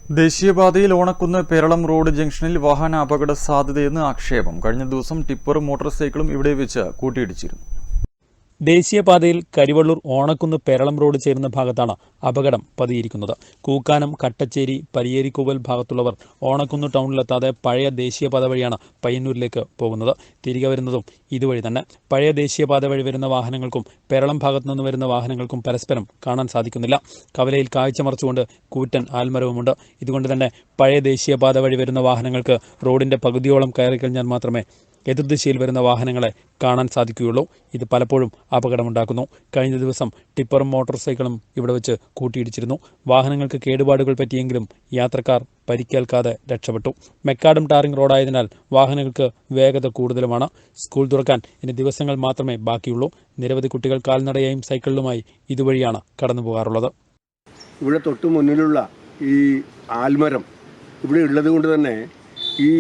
ദേശീയപാതയിൽ ഓണക്കുന്ന് പേരളം റോഡ് ജംഗ്ഷനിൽ വാഹന അപകട സാധ്യതയെന്ന് ആക്ഷേപം. കഴിഞ്ഞ ദിവസം ടിപ്പറും മോട്ടോർ സൈക്കിളും ഇവിടെ വെച്ച് കൂട്ടിയിടിച്ചിരുന്നു. ദേശീയപാതയിൽ കരിവള്ളൂർ ഓണക്കുന്ന് പേരളം റോഡ് ചേരുന്ന ഭാഗത്താണ് അപകടം പതിയിരിക്കുന്നത്. കൂക്കാനം, കട്ടച്ചേരി, പരിയേരിക്കൂവൽ ഭാഗത്തുള്ളവർ ഓണക്കുന്ന് ടൗണിലെത്താതെ പഴയ ദേശീയപാത വഴിയാണ് പയ്യന്നൂരിലേക്ക് പോകുന്നത്. തിരികെ വരുന്നതും ഇതുവഴി തന്നെ. പഴയ ദേശീയപാത വഴി വരുന്ന വാഹനങ്ങൾക്കും പേരളം ഭാഗത്തു നിന്ന് വരുന്ന വാഹനങ്ങൾക്കും പരസ്പരം കാണാൻ സാധിക്കുന്നില്ല. കവലയിൽ കാഴ്ച മറച്ചുകൊണ്ട് കൂറ്റൻ ആൽമരവുമുണ്ട്. ഇതുകൊണ്ട് തന്നെ പഴയ ദേശീയപാത വഴി വരുന്ന വാഹനങ്ങൾക്ക് റോഡിന്റെ പകുതിയോളം കയറിക്കഴിഞ്ഞാൽ മാത്രമേ എതിർദിശയിൽ വരുന്ന വാഹനങ്ങളെ കാണാൻ സാധിക്കുകയുള്ളൂ. ഇത് പലപ്പോഴും അപകടമുണ്ടാക്കുന്നു. കഴിഞ്ഞ ദിവസം ടിപ്പറും മോട്ടോർ സൈക്കിളും ഇവിടെ വെച്ച് കൂട്ടിയിടിച്ചിരുന്നു. വാഹനങ്ങൾക്ക് കേടുപാടുകൾ പറ്റിയെങ്കിലും യാത്രക്കാർ പരിക്കേൽക്കാതെ രക്ഷപ്പെട്ടു. മെക്കാഡം ടാറിംഗ് റോഡായതിനാൽ വാഹനങ്ങൾക്ക് വേഗത കൂടുതലുമാണ്. സ്കൂൾ തുറക്കാൻ ഇനി ദിവസങ്ങൾ മാത്രമേ ബാക്കിയുള്ളൂ. നിരവധി കുട്ടികൾ കാൽനടയായും സൈക്കിളിലുമായി ഇതുവഴിയാണ് കടന്നു പോകാറുള്ളത്. ഇവിടെ തൊട്ട് മുന്നിലുള്ള ഈ ആൽമരം ഇവിടെ ഉള്ളത് കൊണ്ട് തന്നെ ഈ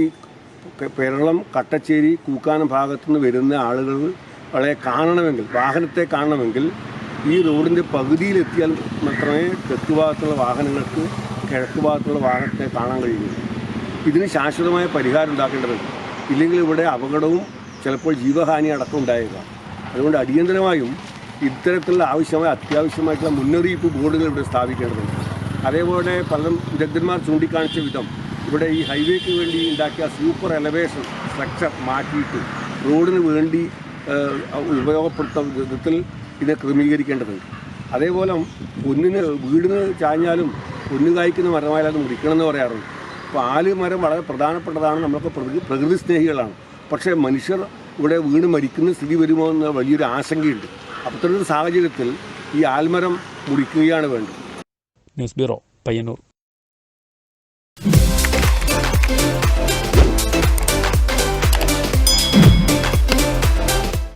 പേരളം, കട്ടച്ചേരി, കൂക്കാനം ഭാഗത്തുനിന്ന് വരുന്ന ആളുകൾ വളരെ കാണണമെങ്കിൽ, വാഹനത്തെ കാണണമെങ്കിൽ ഈ റോഡിൻ്റെ പകുതിയിലെത്തിയാൽ മാത്രമേ തെക്ക് ഭാഗത്തുള്ള വാഹനങ്ങൾക്ക് കിഴക്ക് ഭാഗത്തുള്ള വാഹനത്തെ കാണാൻ കഴിയുള്ളൂ. ഇതിന് ശാശ്വതമായ പരിഹാരം ഉണ്ടാക്കേണ്ടതുണ്ട്. ഇല്ലെങ്കിൽ ഇവിടെ അപകടവും ചിലപ്പോൾ ജീവഹാനി അടക്കം ഉണ്ടായേക്കാം. അതുകൊണ്ട് അടിയന്തരമായും ഇത്തരത്തിലുള്ള അത്യാവശ്യമായിട്ടുള്ള മുന്നറിയിപ്പ് ബോർഡുകൾ ഇവിടെ സ്ഥാപിക്കേണ്ടതുണ്ട്. അതേപോലെ പലരും വിദഗ്ധന്മാർ ചൂണ്ടിക്കാണിച്ച വിധം ഇവിടെ ഈ ഹൈവേക്ക് വേണ്ടി ഉണ്ടാക്കിയ സൂപ്പർ എലവേഷൻ സ്ട്രക്ചർ മാറ്റിയിട്ട് റോഡിന് വേണ്ടി ഉപയോഗപ്പെടുത്തുന്ന വിധത്തിൽ ഇതിനെ ക്രമീകരിക്കേണ്ടതുണ്ട്. അതേപോലെ വീടിന് ചാഞ്ഞാലും പൊന്നു കായ്ക്കുന്ന മരമായാലും അത് മുറിക്കണമെന്ന് പറയാറുണ്ട്. അപ്പോൾ ആൽമരം വളരെ പ്രധാനപ്പെട്ടതാണ്. നമ്മളൊക്കെ പ്രകൃതി സ്നേഹികളാണ്. പക്ഷേ മനുഷ്യർ ഇവിടെ വീണ് മരിക്കുന്ന സ്ഥിതി വരുമോ എന്ന വലിയൊരു ആശങ്കയുണ്ട്. അത്തരമൊരു സാഹചര്യത്തിൽ ഈ ആൽമരം മുറിക്കുകയാണ് വേണ്ടത്. News bureau, Payyanur.